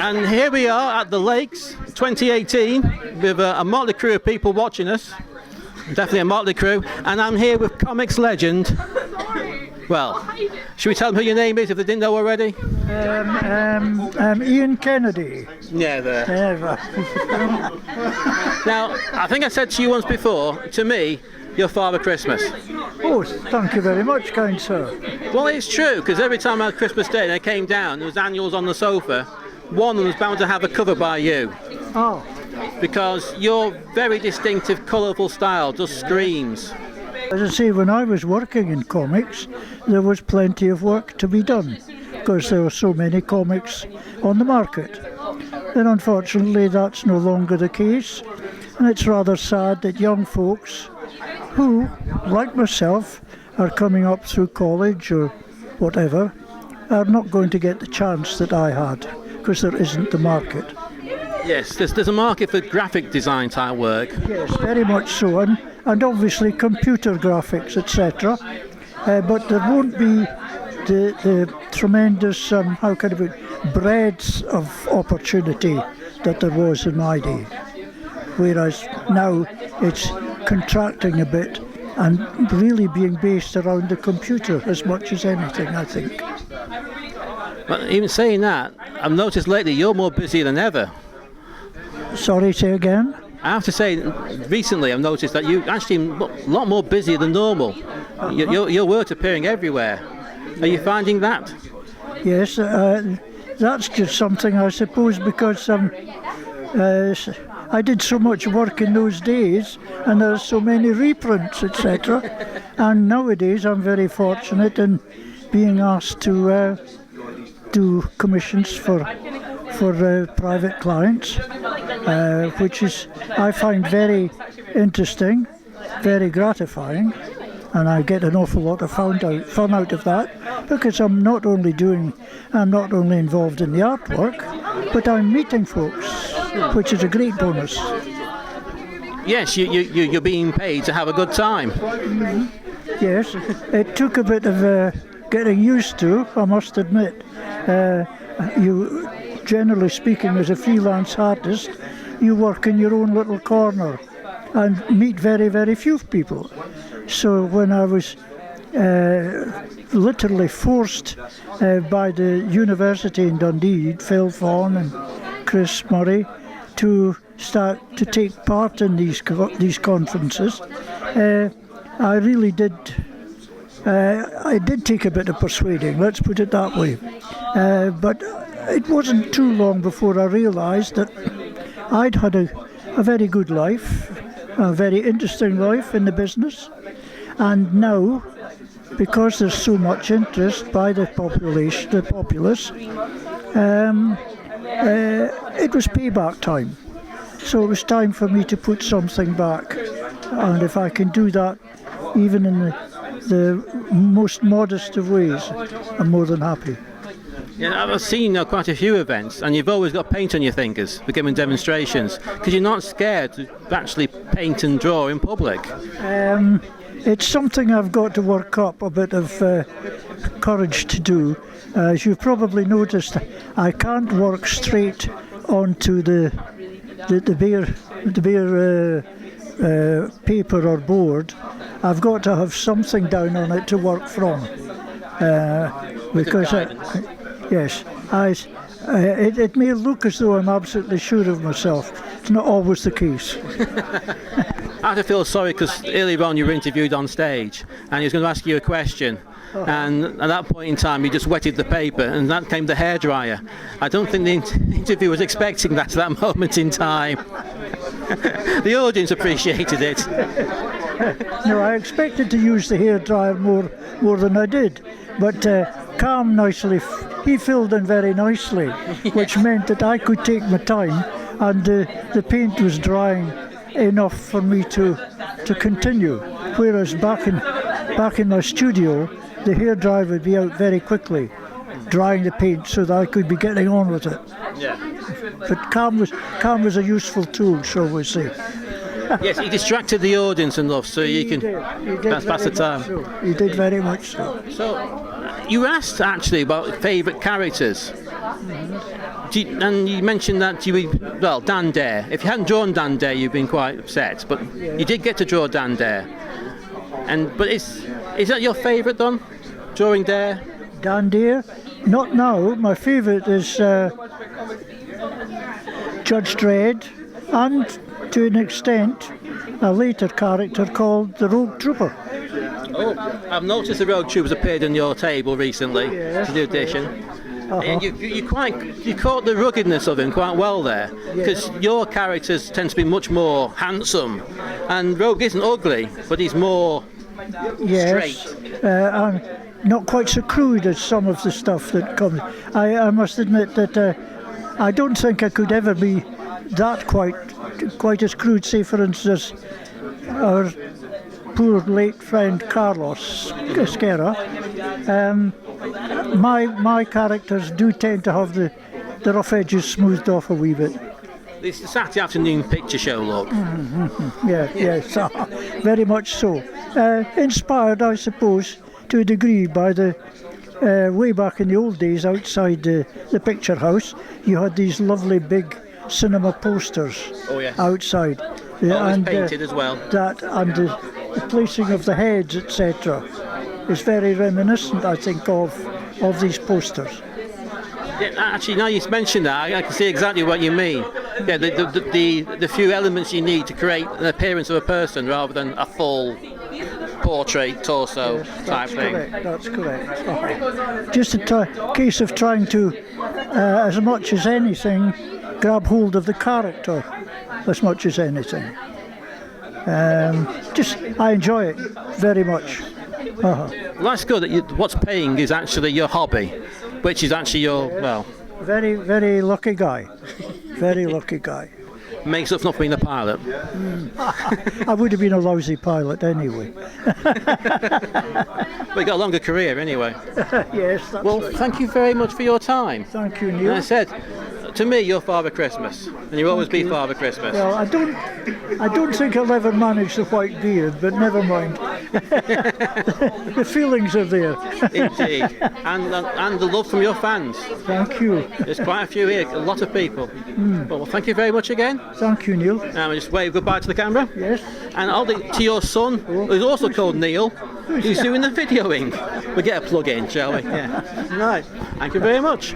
And here we are at the Lakes 2018 with a motley crew of people watching us. Definitely a motley crew. And I'm here with comics legend. Well, should we tell them who your name is if they didn't know already? Ian Kennedy. Never. Never. Now, I think I said to you once before, to me, you're Father Christmas. Oh, thank you very much, kind sir. Well, it's true, because every time I had Christmas Day and I came down, there was annuals on the sofa. One of them was bound to have a cover by you. Oh. Because your very distinctive, colourful style just screams. As I say, when I was working in comics, there was plenty of work to be done, because there were so many comics on the market. And unfortunately, that's no longer the case, and it's rather sad that young folks who, like myself, are coming up through college or whatever, are not going to get the chance that I had, because there isn't the market. Yes, there's a market for graphic design type work. Yes, very much so, and obviously computer graphics, etc. But there won't be the tremendous, breadth of opportunity that there was in my day. Whereas now it's contracting a bit and really being based around the computer as much as anything, I think. But even saying that, I've noticed lately you're more busy than ever. Sorry, say again? I have to say, recently I've noticed that you actually a lot more busy than normal. Your work's appearing everywhere. Are you finding that? Yes, that's just something, I suppose, because I did so much work in those days, and there's so many reprints, etc. And nowadays I'm very fortunate in being asked to do commissions for private clients, which is, I find, very interesting, very gratifying, and I get an awful lot of fun out of that, because I'm not only involved in the artwork, but I'm meeting folks, which is a great bonus. Yes, you're being paid to have a good time. Mm-hmm. Yes, it took a bit of getting used to, I must admit. You, generally speaking, as a freelance artist, you work in your own little corner and meet very, very few people. So when I was literally forced by the University in Dundee, Phil Fawn and Chris Murray, to start to take part in these conferences, I really did. I did take a bit of persuading, let's put it that way. But it wasn't too long before I realised that I'd had a very good life, a very interesting life in the business, and now, because there's so much interest by the populace, it was payback time. So it was time for me to put something back, and if I can do that, even in the most modest of ways, I'm more than happy. Yeah, I've seen quite a few events, and you've always got paint on your fingers for giving demonstrations, because you're not scared to actually paint and draw in public. It's something I've got to work up a bit of courage to do. As you've probably noticed, I can't work straight onto the bare paper or board. I've got to have something down on it to work from, because yes, it may look as though I'm absolutely sure of myself. It's not always the case. I have to feel sorry, because earlier on you were interviewed on stage and he was going to ask you a question, and at that point in time you just wetted the paper and that came the hairdryer. I don't think the interviewer was expecting that at that moment in time. The audience appreciated it. No, I expected to use the hairdryer more than I did, but Cam nicely, he filled in very nicely, which meant that I could take my time, and the paint was drying enough for me to continue. Whereas back in my studio, the hairdryer would be out very quickly, drying the paint so that I could be getting on with it. Yeah. But Cam was a useful tool, shall we say. Yes, he distracted the audience enough so you can pass the time. So. He did very much so. So, you were asked actually about favourite characters And you mentioned that Dan Dare. If you hadn't drawn Dan Dare, you'd been quite upset, but you did get to draw Dan Dare. But is that your favourite, then? Drawing Dare? Dan Dare? Not now. My favourite is Judge Dredd, and to an extent, a later character called the Rogue Trooper. Oh, I've noticed the Rogue Troopers appeared on your table recently, to the edition. And you caught the ruggedness of him quite well there, because your characters tend to be much more handsome, and Rogue isn't ugly, but he's more straight. And not quite so crude as some of the stuff that comes. I must admit that I don't think I could ever be that quite as crude. Say, for instance, our poor late friend Carlos Esquerra. My characters do tend to have the rough edges smoothed off a wee bit. It's the Saturday afternoon picture show look. Yes, very much so. Inspired, I suppose, to a degree by the way back in the old days outside the picture house. You had these lovely big cinema posters outside. Always painted as well. That and the placing of the heads, etc., is very reminiscent, I think, of these posters. Yeah, actually, now you mentioned that, I can see exactly what you mean. Yeah, the few elements you need to create an appearance of a person rather than a full portrait, torso type thing. That's correct. Just a case of trying to, as much as anything, grab hold of the character as much as anything. I enjoy it very much. Well, that's good that what's paying is actually your hobby, which is actually your, very, very lucky guy. Very lucky guy. Makes up for not being a pilot. I would have been a lousy pilot anyway. But you got a longer career anyway. Yes, that's right. Thank you very much for your time. Thank you, Neil. And I said, to me, you're Father Christmas, and you'll always be Father Christmas. Well, I don't think I'll ever manage the white beard, but never mind. The feelings are there. Indeed, and the love from your fans. Thank you. There's quite a few here, a lot of people. Well, thank you very much again. Thank you, Neil. And just wave goodbye to the camera. Yes. And to your son, who's also called Neil, who's doing the videoing. We'll get a plug in, shall we? Yeah. Right. Thank you very much.